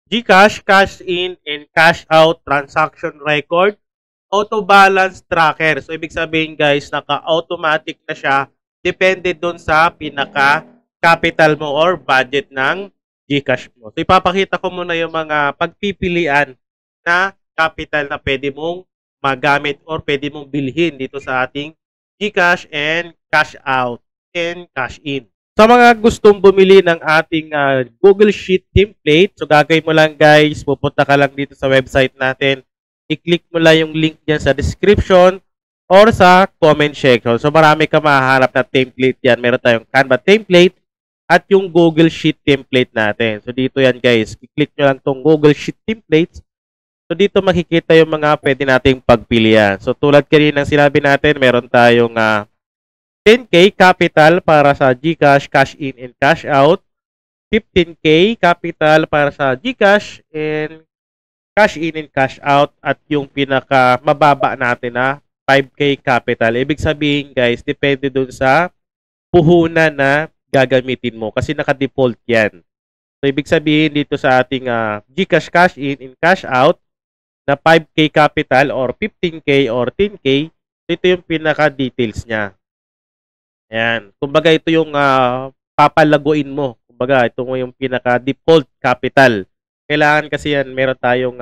GCash, cash in, and cash out transaction record, auto balance tracker. So, ibig sabihin guys, naka-automatic na siya. Depende dun sa pinaka-capital mo or budget ng GCash mo. So, ipapakita ko muna yung mga pagpipilian na capital na pwede mong magamit or pwede mong bilhin dito sa ating GCash and cash out and cash in. Sa mga gustong bumili ng ating Google Sheet template, so gagawin mo lang guys, pupunta ka lang dito sa website natin, i-click mo lang yung link dyan sa description or sa comment section. So marami ka mahahanap na template yan. Meron tayong Canva template at yung Google Sheet template natin. So dito yan guys, i-click nyo lang tong Google Sheet templates. So dito makikita yung mga pwede nating pagpilian. So tulad kanina sinabi natin, meron tayong 10K capital para sa GCash, cash in, and cash out. 15K capital para sa GCash and cash in and cash out. At yung pinaka mababa natin na 5K capital. Ibig sabihin guys, depende dun sa puhunan na gagamitin mo. Kasi naka-default yan. So ibig sabihin dito sa ating GCash, cash in, and cash out na 5K capital or 15K or 10K, ito yung pinaka-details niya. Ayan. Kumbaga ito yung papalaguin mo. Kumbaga ito yung pinaka-default capital. Kailangan kasi yan, meron tayong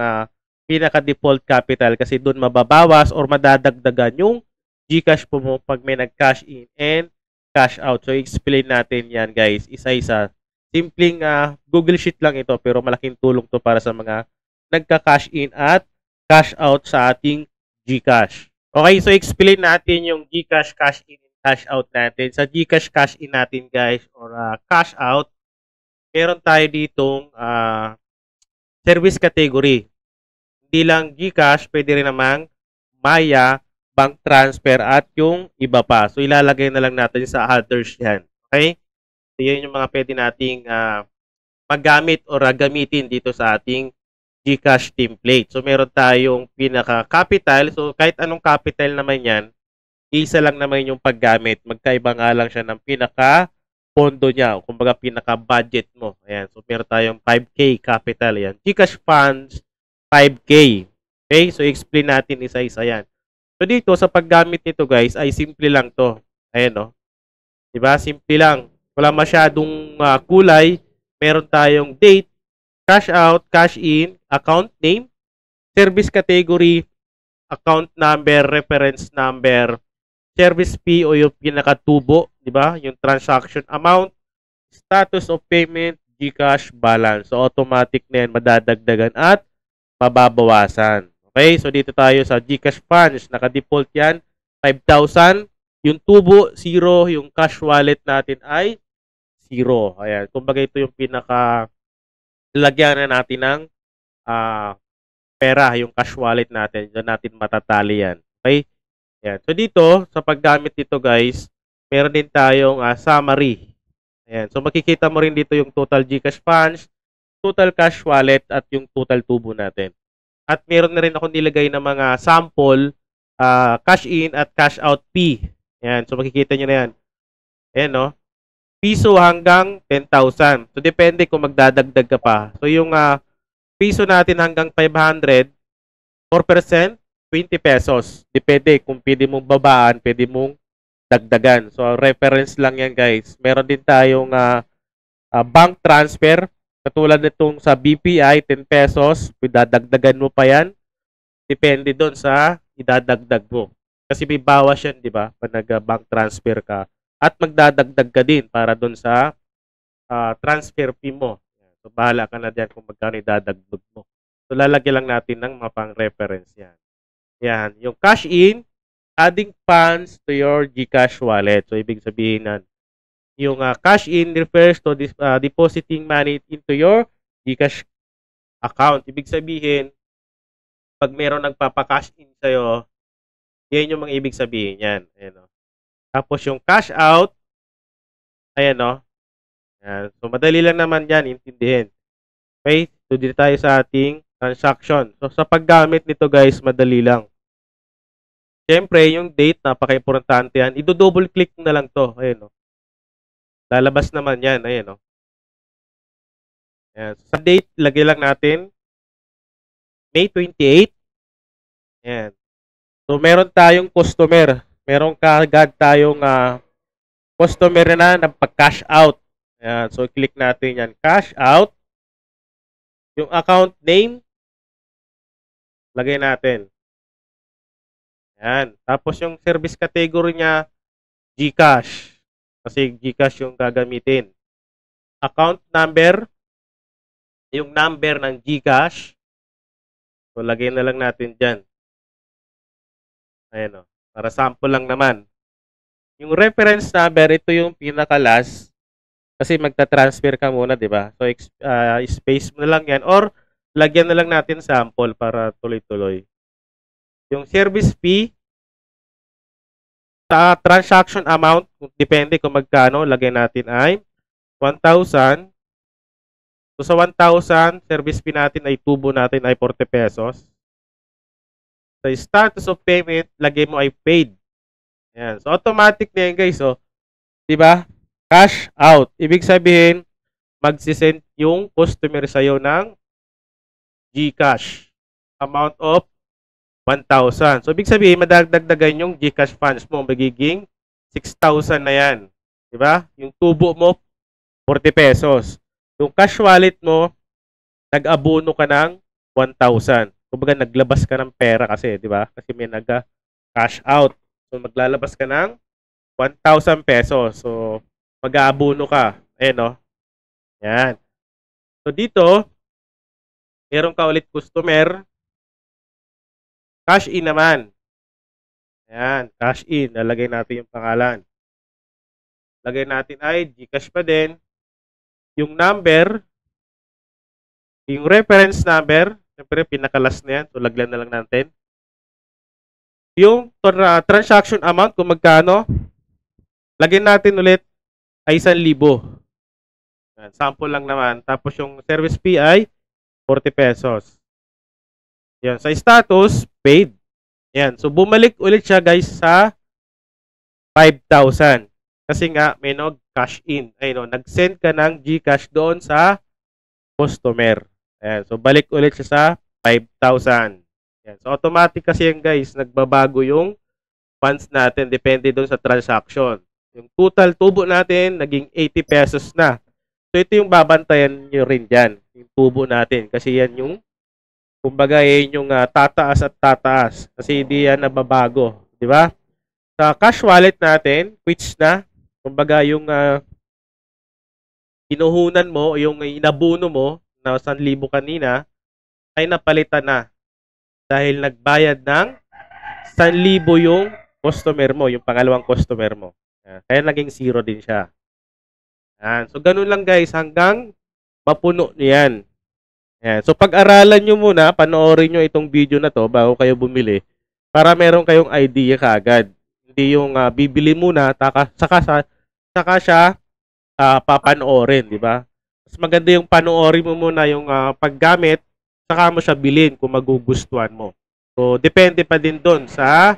pinaka-default capital kasi doon mababawas or madadagdagan yung GCash mo pag may nag-cash in and cash out. So explain natin yan guys, isa-isa. Simpleng Google Sheet lang ito pero malaking tulong to para sa mga nagka-cash in at cash out sa ating GCash. Okay, so explain natin yung GCash, cash in, cash out natin. Sa GCash cash in natin guys or cash out, meron tayo ditong service category. Hindi lang GCash, pwede rin namang Maya, bank transfer at yung iba pa. So ilalagay na lang natin sa others yan. Okay? So yan yung mga pwede nating maggamit or gamitin dito sa ating GCash template. So meron tayong pinaka-capital. So kahit anong capital naman yan, isa lang naman yung paggamit. Magkaiba nga lang siya ng pinaka-pondo niya. O kumbaga pinaka-budget mo. Ayan. So, meron tayong 5K capital. Ayan. GCash funds, 5K. Okay? So, explain natin isa-isa yan. So, dito sa paggamit nito guys, ay simple lang to. Ayan no. Diba? Simple lang. Wala masyadong kulay. Meron tayong date, cash out, cash in, account name, service category, account number, reference number, service fee o yung pinakatubo, di ba? Yung transaction amount, status of payment, GCash balance. So, automatic na yan, madadagdagan at mababawasan. Okay? So, dito tayo sa GCash funds. Naka-default yan, 5,000. Yung tubo, 0. Yung cash wallet natin ay 0. Ayan. Kumbaga, ito yung lagyan na natin ng pera, yung cash wallet natin. Diyan natin matatali yan. Okay? Ayan. So dito, sa paggamit dito guys, meron din tayong summary. Ayan. So makikita mo rin dito yung total GCash funds, total cash wallet, at yung total tubo natin. At meron na rin ako nilagay na mga sample cash in at cash out fee. Ayan. So makikita nyo na yan. Ayan no. Piso hanggang 10,000. So depende kung magdadagdag ka pa. So yung piso natin hanggang 500, 4%, 20 pesos. Depende kung pwede mong babaan, pwede mong dagdagan. So, reference lang yan guys. Meron din tayong bank transfer. Katulad nitong sa BPI, 10 pesos. Idadagdagan mo pa yan. Depende doon sa idadagdag mo. Kasi may bawas yan, di ba? Pag nag-bank transfer ka. At magdadagdag ka din para doon sa transfer fee mo. So, bahala ka na dyan kung magkano idadagdag mo. So, lalagyan lang natin ng mga pang-reference yan. Yan. Yung cash in, adding funds to your GCash wallet. So, ibig sabihin na yung cash in refers to depositing money into your GCash account. Ibig sabihin, pag meron nagpapa-cash in sa'yo, yan yung mga ibig sabihin yan. Ayan, no? Tapos yung cash out, ayan no. Ayan. So, madali lang naman yan, intindihin. Okay? So, dito tayo sa ating transaction. So, sa paggamit nito guys, madali lang. Siyempre, yung date, napaka-importante yan. I-double click na lang to. Ayan, no? Lalabas naman yan. Ayan, no? Ayan. Sa date, lagay lang natin May 28. Ayan. So, meron tayong customer. Meron kaagad tayong customer na nagpa-cash out. Ayan. So, click natin yan. Cash out. Yung account name, lagay natin. Ayan. Tapos, yung service category niya, GCash. Kasi GCash yung gagamitin. Account number, yung number ng GCash. So, lagay na lang natin dyan. Ayan o. Para sample lang naman. Yung reference number, ito yung pinaka-last. Kasi magta-transfer ka muna, di ba? So, space mo na lang yan. Or, lagyan na lang natin sample para tuloy-tuloy. Yung service fee, sa transaction amount, depende kung magkano, lagyan natin ay 1,000. So, sa 1,000, service fee natin ay tubo natin ay 40 pesos. Sa status of payment, lagay mo ay paid. Ayan. So, automatic na yan, guys. So, di ba? Cash out. Ibig sabihin, magsisend yung customer sa'yo ng GCash. Amount of 1,000. So, ibig sabihin, madagdagdagan yung GCash funds mo. Magiging 6,000 na yan. Di ba? Yung tubo mo, 40 pesos. Yung cash wallet mo, nag-abono ka ng 1,000. Kumbaga, naglabas ka ng pera kasi, di ba? Kasi may nag-cash out. So, maglalabas ka ng 1,000 pesos. So, mag-aabono ka. Ayan, no? Yan. So, dito, meron ka ulit customer. Cash in naman. Ayan, cash in. Nalagay natin yung pangalan. Lagay natin ay GCash pa din. Yung number, yung reference number, siyempre, pinakalas na yan. So, lagyan na lang natin. Yung transaction amount, kung magkano, lagyan natin ulit ay 1,000. Yan, sample lang naman. Tapos yung service fee ay 40 pesos. Yan, sa status, paid. Yan, so bumalik ulit siya guys sa 5,000. Kasi nga, may cash in. Ay, nag-send ka ng GCash doon sa customer. Ayan, so balik ulit siya sa 5,000. Ayan, so automatic kasi yan guys, nagbabago yung funds natin. Depende doon sa transaction. Yung total tubo natin, naging 80 pesos na. So ito yung babantayan nyo rin dyan. Yung tubo natin. Kasi yan yung, kumbaga yan yung tataas at tataas. Kasi hindi yan nababago. Di ba? Sa cash wallet natin, which na, kumbaga yung inuhunan mo, yung inabuno mo, na 1,000 kanina, ay napalitan na. Dahil nagbayad ng 1,000 yung customer mo, yung pangalawang customer mo. Kaya naging 0 din siya. Yan. So, ganun lang guys, hanggang mapuno niyan. Yan. So, pag-aralan nyo muna, panoorin nyo itong video na to bago kayo bumili para meron kayong idea kaagad. Hindi yung bibili muna, saka siya papanoorin, di ba? Mas maganda yung panoorin mo muna yung paggamit, saka mo siya bilhin kung magugustuhan mo. So, depende pa din doon sa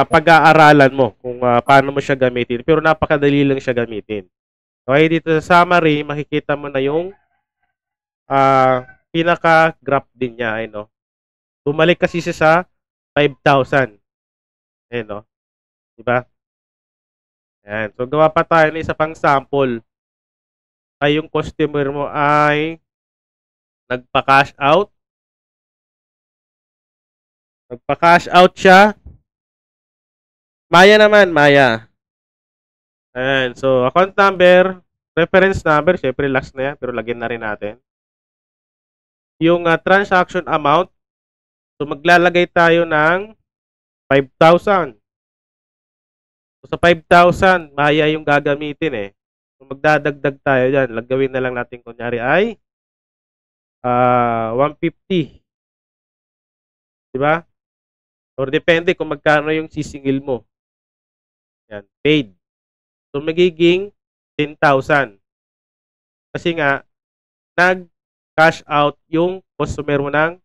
pag-aaralan mo kung paano mo siya gamitin. Pero napakadali lang siya gamitin. Okay, dito sa summary, makikita mo na yung pinaka-graph din niya. Ay, no? Bumalik kasi siya sa 5,000. Ayan, no? Diba? Ayan. So, gawa pa tayo ng isa pang sample. Ay, yung customer mo ay nagpa-cash out. Nagpa-cash out siya. Maya naman, Maya. Ayan. So, account number, reference number, syempre last na yan, pero lagyan na rin natin. Yung transaction amount, so maglalagay tayo ng 5,000. So, sa 5,000, Maya yung gagamitin eh. So, magdadagdag tayo dyan. Lagawin na lang natin kunyari ay 150. Diba? Or depende kung magkano yung sisingil mo. Yan, paid. So, magiging 10,000. Kasi nga, nag-cash out yung customer mo ng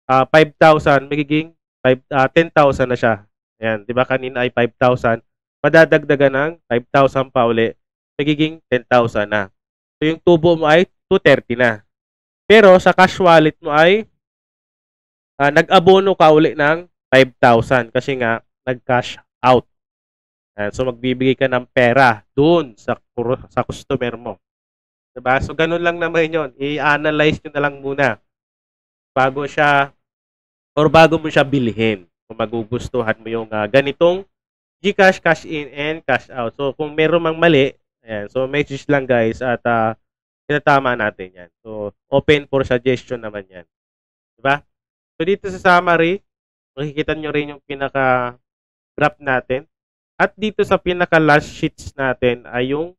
5,000, magiging 10,000 na siya. Ayan, di ba kanina ay 5,000. Madadagdagan ng 5,000 pa uli, magiging 10,000 na. So, yung tubo mo ay 230 na. Pero sa cash wallet mo ay nag-abono ka uli ng 5,000 kasi nga nag-cash out. So magbibigay ka ng pera doon sa customer mo. Diba? So ganun lang naman yun. I-analyze nyo na lang muna bago mo siya bilhin. Kung magugustuhan mo yung ganitong GCash, cash in, and cash out. So kung meron mang mali, ayan, so message lang guys at tinatama natin yan. So open for suggestion naman yan. Diba? So dito sa summary, makikita nyo rin yung pinaka-graph natin. At dito sa pinaka-last sheets natin ay yung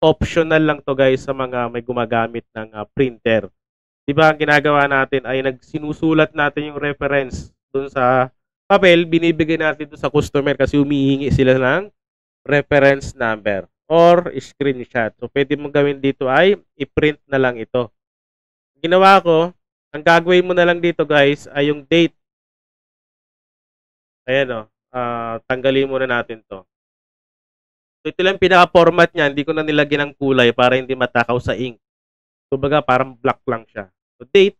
optional lang to guys sa mga may gumagamit ng printer. Diba, ang ginagawa natin ay sinusulat natin yung reference dun sa papel, binibigay natin dun sa customer kasi humihingi sila ng reference number or screenshot. So, pwede mong gawin dito ay i-print na lang ito. Ginawa ko, ang gagawin mo na lang dito guys ay yung date. Ayan o, tanggalin muna natin to. So, ito lang pinaka-format niya. Hindi ko na nilagyan ng kulay para hindi matakaw sa ink. Kumbaga, parang black lang siya. So, date.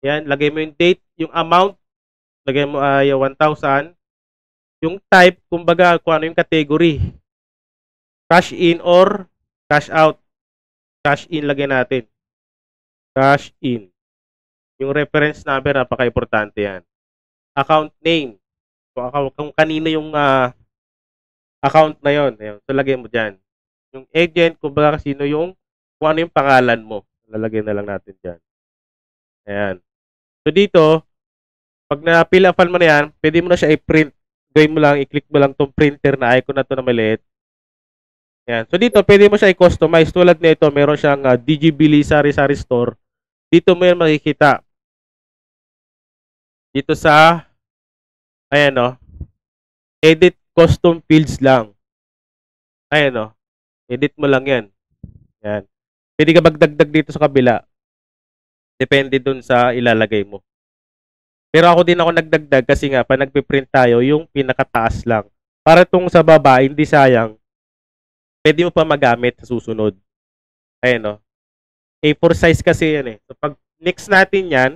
Yan, lagay mo yung date. Yung amount, lagay mo ay 1,000. Yung type, kumbaga, kung ano yung category. Cash in or cash out. Cash in, lagay natin. Cash in. Yung reference number, napaka-importante yan. Account name. Kung kanino yung account na yon, so lagay mo dyan. Yung agent, kumbaga kung ano yung pangalan mo, lalagay na lang natin dyan. Ayan. So dito, pag na-fill upan mo na yan, pwede mo na siya i-print. Gawin mo lang, i-click mo lang tong printer na icon na to na maliit. Ayan. So dito, pwede mo siya i-customize. Tulad nito, meron siyang DigiBili Sari-Sari Store. Dito mo yan makikita. Dito sa, ayan o, edit custom fields lang. Ayan o. Edit mo lang yan. Yan. Pwede ka magdagdag dito sa kabila. Depende dun sa ilalagay mo. Pero ako din ako nagdagdag kasi nga, pa nagpiprint tayo, yung pinakataas lang. Para itong sa baba, hindi sayang. Pwede mo pa magamit sa susunod. Ayan o. A4 size kasi yan eh. So pag next natin yan,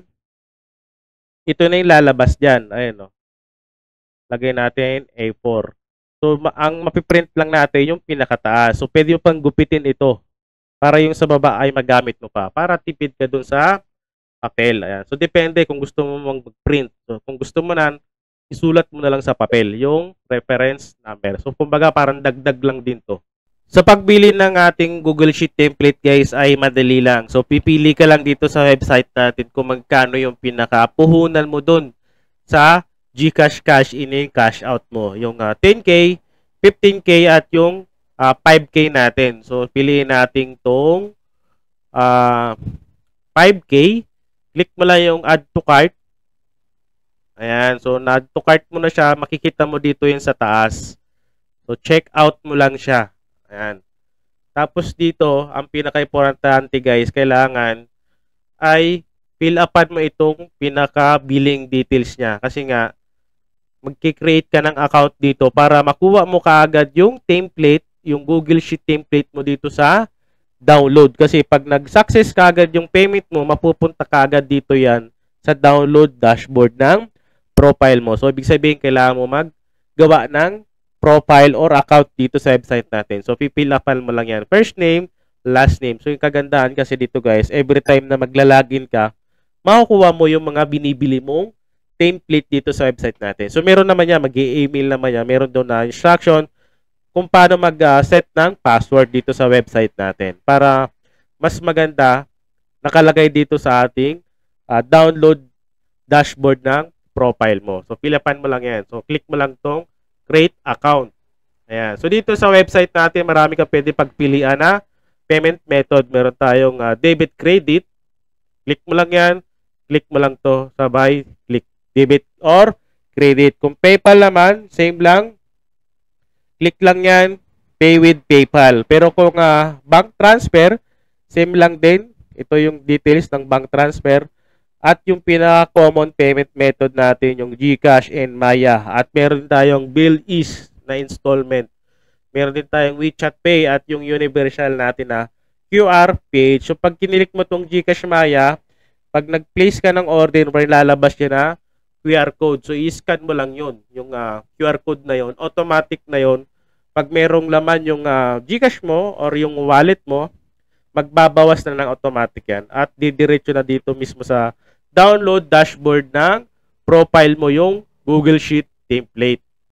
ito na yung lalabas dyan. Ayan o. Lagay natin A4. So, ang mapiprint lang natin yung pinakataas. So, pwede mo pang gupitin ito para yung sa baba ay magamit mo pa. Para tipid ka dun sa papel. Ayan. So, depende kung gusto mo mag-print. So, kung gusto mo na, isulat mo na lang sa papel yung reference number. So, kumbaga parang dagdag lang din to. Sa pagbili ng ating Google Sheet template guys ay madali lang. So, pipili ka lang dito sa website natin kung magkano yung pinakapuhunan mo dun sa GCash cash in and cash out mo. Yung 10K, 15K at yung 5K natin. So, piliin natin tong 5K. Click mo lang yung add to cart. Ayan. So, na-add to cart mo na siya. Makikita mo dito yung sa taas. So, check out mo lang siya. Ayan. Tapos dito, ang pinaka-importante guys, kailangan ay fill upan mo itong pinaka-billing details niya. Kasi nga, magki-create ka ng account dito para makuha mo kaagad yung template, yung Google Sheet template mo dito sa download. Kasi pag nag-success kaagad yung payment mo, mapupunta kaagad dito yan sa download dashboard ng profile mo. So, ibig sabihin, kailangan mo maggawa ng profile or account dito sa website natin. So, fill upan mo lang yan. First name, last name. So, yung kagandahan kasi dito guys, every time na maglalagin ka, makukuha mo yung mga binibili mong template dito sa website natin. So, meron naman yan, mag-e-email naman yan. Meron doon na instruction kung paano mag-set ng password dito sa website natin. Para mas maganda, nakalagay dito sa ating download dashboard ng profile mo. So, fill upan mo lang yan. So, click mo lang tong create account. Ayan. So, dito sa website natin, marami ka pwede pagpilian na payment method. Meron tayong debit, credit. Click mo lang yan. Click mo lang to. Sabay, click debit or credit. Kung PayPal naman, same lang. Click lang yan. Pay with PayPal. Pero kung bank transfer, same lang din. Ito yung details ng bank transfer. At yung pinaka-common payment method natin, yung GCash and Maya. At meron tayong Bill.is na installment. Meron din tayong WeChat Pay at yung universal natin na QR page. So, pag kinilik mo tong GCash Maya, pag nag-place ka ng order, may lalabas niya na QR code. So, i-scan mo lang yun. Yung QR code na yun. Automatic na yun. Pag merong laman yung GCash mo or yung wallet mo, magbabawas na ng automatic yan. At didiretso na dito mismo sa download dashboard ng profile mo yung Google Sheet template.